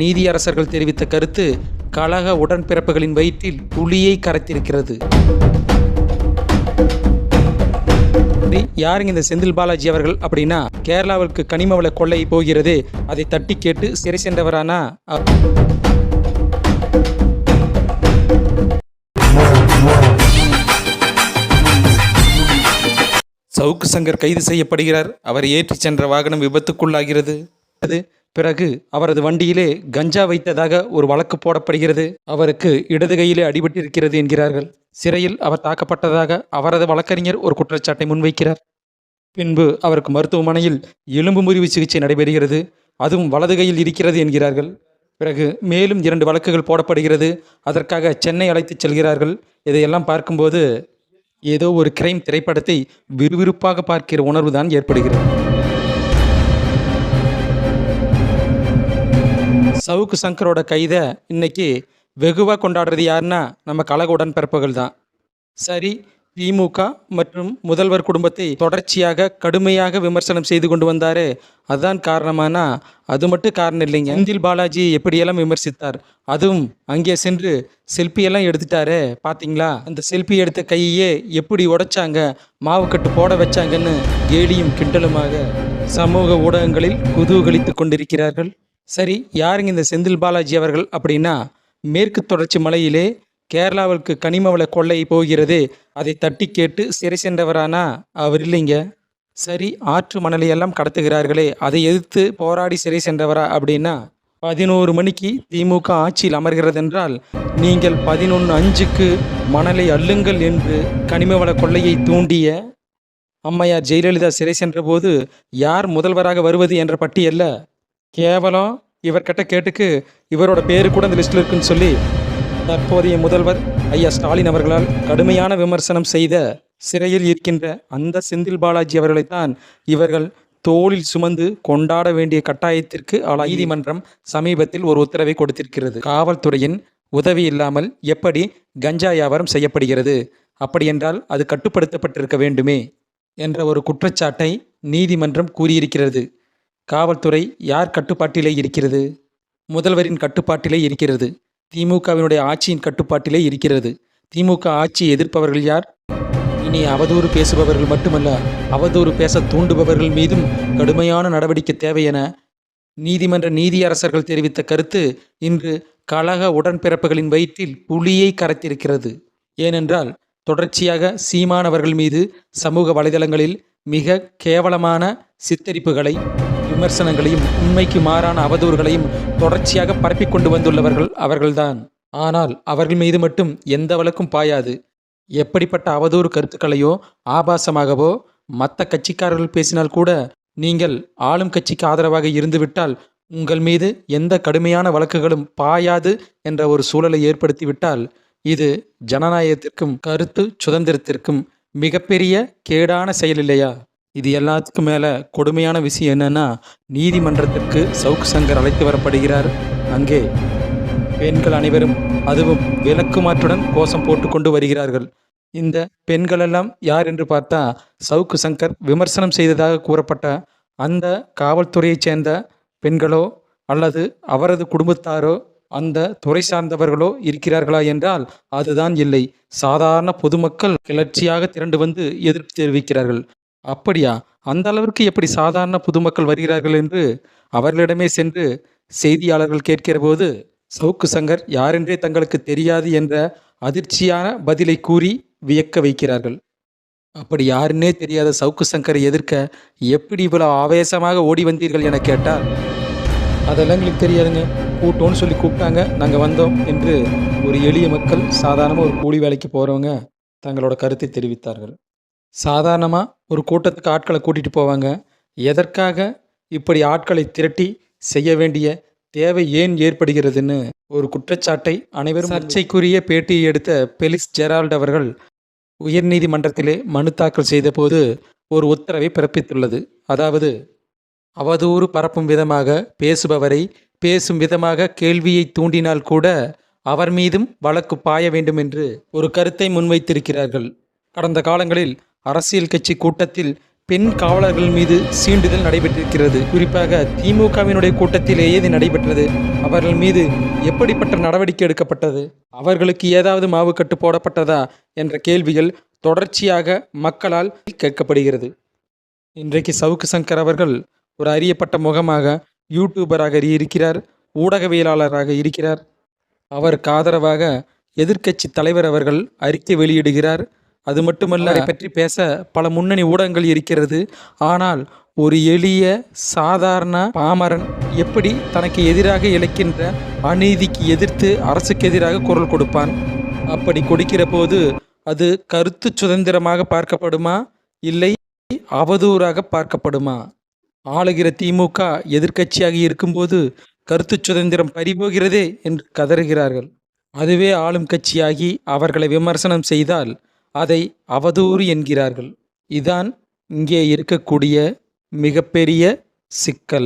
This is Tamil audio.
நீதியரசர்கள் தெரிவித்த கருத்து கழக உடன்பிறப்புகளின் வயிற்றில் புலியை கரைத்திருக்கிறது. யாருங்க இந்த செந்தில் பாலாஜி அவர்கள் அப்படின்னா, கேரளாவிற்கு கனிமவள கொள்ளை போகிறது, அதை தட்டி கேட்டு சிறை சென்றவரானா? சவுக்கு சங்கர் கைது செய்யப்படுகிறார். அவர் ஏற்றிச் சென்ற வாகனம் விபத்துக்குள்ளாகிறது. பிறகு அவரது வண்டியிலே கஞ்சா வைத்ததாக ஒரு வழக்கு போடப்படுகிறது. அவருக்கு இடது கையிலே அடிபட்டிருக்கிறது என்கிறார்கள். சிறையில் அவர் தாக்கப்பட்டதாக அவரது வழக்கறிஞர் ஒரு குற்றச்சாட்டை முன்வைக்கிறார். பின்பு அவருக்கு மருத்துவமனையில் எலும்பு முறிவு சிகிச்சை நடைபெறுகிறது. அதுவும் வலது கையில் இருக்கிறது என்கிறார்கள். பிறகு மேலும் 2 வழக்குகள் போடப்படுகிறது. அதற்காக சென்னை அழைத்துச் செல்கிறார்கள். இதையெல்லாம் பார்க்கும்போது ஏதோ ஒரு கிரைம் திரைப்படத்தை விறுவிறுப்பாக பார்க்கிற உணர்வு தான் ஏற்படுகிறது. சவுக்கு சங்கரோட கைதை இன்னைக்கு வெகுவாக கொண்டாடுறது யாருன்னா நம்ம கழக உடன்பிறப்புகள் தான். சரி, திமுக மற்றும் முதல்வர் குடும்பத்தை தொடர்ச்சியாக கடுமையாக விமர்சனம் செய்து கொண்டு வந்தாரே, அதுதான் காரணமானா? அது மட்டும் காரணம் இல்லைங்க. செந்தில் பாலாஜி எப்படியெல்லாம் விமர்சித்தார், அதுவும் அங்கே சென்று செல்ஃபியெல்லாம் எடுத்துட்டாரே பார்த்தீங்களா? அந்த செல்ஃபி எடுத்த கையே எப்படி உடைச்சாங்க, மாவுக்கட்டு போட வச்சாங்கன்னு கேலியும் கிண்டலுமாக சமூக ஊடகங்களில் குதூகலித்து கொண்டிருக்கிறார்கள். சரி, யாருங்க இந்த செந்தில் பாலாஜி அவர்கள் அப்படின்னா, மேற்கு தொடர்ச்சி மலையிலே கேரளாவிற்கு கனிமவள கொள்ளை போகிறது, அதை தட்டி கேட்டு சிறை சென்றவரானா? அவர் இல்லைங்க. சரி, ஆற்று மணலையெல்லாம் கடத்துகிறார்களே, அதை எதிர்த்து போராடி சிறை சென்றவரா அப்படின்னா, 11 மணிக்கு திமுக ஆட்சியில் அமர்கிறது என்றால் நீங்கள் 11:05க்கு மணலை அள்ளுங்கள் என்று கனிமவள கொள்ளையை தூண்டிய அம்மையார் ஜெயலலிதா சிறை சென்றபோது யார் முதல்வராக வருவது என்ற பட்டியல்ல கேவலம் இவர்கிட்ட கேட்டுக்கு இவரோட பேரு கூட இந்த லிஸ்ட்டில் இருக்குன்னு சொல்லி தற்போதைய முதல்வர் ஐயா ஸ்டாலின் அவர்களால் கடுமையான விமர்சனம் செய்த சிறையில் இருக்கின்ற அந்த செந்தில் பாலாஜி அவர்களைத்தான் இவர்கள் தோளில் சுமந்து கொண்டாட வேண்டிய கட்டாயத்திற்கு நீதிமன்றம் சமீபத்தில் ஒரு உத்தரவை கொடுத்திருக்கிறது. காவல்துறையின் உதவி இல்லாமல் எப்படி கஞ்சா வியாபாரம் செய்யப்படுகிறது, அப்படியென்றால் அது கட்டுப்படுத்தப்பட்டிருக்க வேண்டுமே என்ற ஒரு குற்றச்சாட்டை நீதிமன்றம் கூறியிருக்கிறது. காவல்துறை யார் கட்டுப்பாட்டிலே இருக்கிறது? முதல்வரின் கட்டுப்பாட்டிலே இருக்கிறது. திமுகவினுடைய ஆட்சியின் கட்டுப்பாட்டிலே இருக்கிறது. திமுக ஆட்சியை எதிர்ப்பவர்கள் யார்? இனி அவதூறு பேசுபவர்கள் மட்டுமல்ல, அவதூறு பேச தூண்டுபவர்கள் மீதும் கடுமையான நடவடிக்கை தேவை என நீதிமன்ற நீதியரசர்கள் தெரிவித்த கருத்து இன்று கழக உடன்பிறப்புகளின் வயிற்றில் புலியை கரைத்திருக்கிறது. ஏனென்றால் தொடர்ச்சியாக சீமானவர்கள் மீது சமூக வலைதளங்களில் மிக கேவலமான சித்தரிப்புகளை, விமர்சனங்களையும் உண்மைக்கு மாறான அவதூறுகளையும் தொடர்ச்சியாக பரப்பிக் கொண்டு வந்துள்ளவர்கள் அவர்கள்தான். ஆனால் அவர்கள் மீது மட்டும் எந்த வழக்கும் பாயாது. எப்படிப்பட்ட அவதூறு கருத்துக்களையோ ஆபாசமாகவோ மற்ற கட்சிக்காரர்கள் பேசினால் கூட நீங்கள் ஆளும் கட்சிக்கு ஆதரவாக இருந்துவிட்டால் உங்கள் மீது எந்த கடுமையான வழக்குகளும் பாயாது என்ற ஒரு சூழலை ஏற்படுத்திவிட்டால் இது ஜனநாயகத்திற்கும் கருத்து சுதந்திரத்திற்கும் மிகப்பெரிய கேடான செயல் இல்லையா? இது எல்லாத்துக்கும் மேலே கொடுமையான விஷயம் என்னன்னா, நீதிமன்றத்திற்கு சவுக்கு சங்கர் அழைத்து வரப்படுகிறார். அங்கே பெண்கள் அனைவரும் அதுவும் விளக்குமாற்றுடன் கோஷம் போட்டுக்கொண்டு வருகிறார்கள். இந்த பெண்களெல்லாம் யார் என்று பார்த்தா, சவுக்கு சங்கர் விமர்சனம் செய்ததாக கூறப்பட்ட அந்த காவல்துறையைச் சேர்ந்த பெண்களோ அல்லது அவரது குடும்பத்தாரோ அந்த துறை சார்ந்தவர்களோ இருக்கிறார்களா என்றால் அதுதான் இல்லை. சாதாரண பொதுமக்கள் கிளர்ச்சியாக திரண்டு வந்து எதிர்ப்பு தெரிவிக்கிறார்கள். அப்படியா? அந்த அளவிற்கு எப்படி சாதாரண பொதுமக்கள் வருகிறார்கள் என்று அவர்களிடமே சென்று செய்தியாளர்கள் கேட்கிற போது சவுக்கு சங்கர் யாரென்றே தங்களுக்கு தெரியாது என்ற அதிர்ச்சியான பதிலை கூறி வியக்க வைக்கிறார்கள். அப்படி யாருன்னே தெரியாத சவுக்கு சங்கரை எதிர்க்க எப்படி இவ்வளவு ஆவேசமாக ஓடி வந்தீர்கள் என கேட்டால், அதெல்லாம் எங்களுக்கு தெரியாதுங்க, கூட்டோன்னு சொல்லி கூப்பிட்டாங்க, நாங்கள் வந்தோம் என்று ஒரு எளிய மக்கள், சாதாரணமாக ஒரு கூலி வேலைக்கு போகிறவங்க தங்களோட கருத்தை தெரிவித்தார்கள். சாதாரணமாக ஒரு கூட்டத்துக்கு ஆட்களை கூட்டிகிட்டு போவாங்க. எதற்காக இப்படி ஆட்களை திரட்டி செய்ய வேண்டிய தேவை ஏன் ஏற்படுகிறதுன்னு ஒரு குற்றச்சாட்டை அனைவரும் சர்ச்சைக்குரிய பேட்டியை எடுத்த பெலிக்ஸ் ஜெரால்ட் அவர்கள் உயர்நீதிமன்றத்திலே மனு தாக்கல் செய்த போது ஒரு உத்தரவை பிறப்பித்துள்ளது. அதாவது, அவதூறு பரப்பும் விதமாக பேசுபவரை பேசும் விதமாக கேள்வியை தூண்டினால் கூட அவர் மீதும் வழக்கு பாய வேண்டும் என்று ஒரு கருத்தை முன்வைத்திருக்கிறார்கள். கடந்த காலங்களில் அரசியல் கட்சி கூட்டத்தில் பெண் காவலர்கள் மீது சீண்டுதல் நடைபெற்றிருக்கிறது. குறிப்பாக திமுகவினுடைய கூட்டத்திலேயே இது நடைபெற்றது. அவர்கள் மீது எப்படிப்பட்ட நடவடிக்கை எடுக்கப்பட்டது? அவர்களுக்கு ஏதாவது மாவுக்கட்டு போடப்பட்டதா என்ற கேள்விகள் தொடர்ச்சியாக மக்களால் கேட்கப்படுகிறது. இன்றைக்கு சவுக்கு சங்கர் அவர்கள் ஒரு அறியப்பட்ட முகமாக யூடியூபராக இருக்கிறார், ஊடகவியலாளராக இருக்கிறார். அவருக்கு ஆதரவாக எதிர்க்கட்சி தலைவர் அவர்கள் அறிக்கை வெளியிடுகிறார். அது மட்டுமல்ல, அவரை பற்றி பேச பல முன்னணி ஊடகங்கள் இருக்கிறது. ஆனால் ஒரு எளிய சாதாரண பாமரன் எப்படி தனக்கு எதிராக இழைக்கின்ற அநீதிக்கு எதிர்த்து அரசுக்கு எதிராக குரல் கொடுப்பான்? அப்படி கொடுக்கிற போது அது கருத்து சுதந்திரமாக பார்க்கப்படுமா, இல்லை அவதூறாக பார்க்கப்படுமா? ஆளுகிற திமுக எதிர்க்கட்சியாக இருக்கும்போது கருத்து சுதந்திரம் பறிபோகிறதே என்று கதறுகிறார்கள். அதுவே ஆளும் கட்சியாகி அவர்களை விமர்சனம் செய்தால் அதை அவதூறு என்கிறார்கள். இதான் இங்கே இருக்கக்கூடிய மிகப்பெரிய சிக்கல்.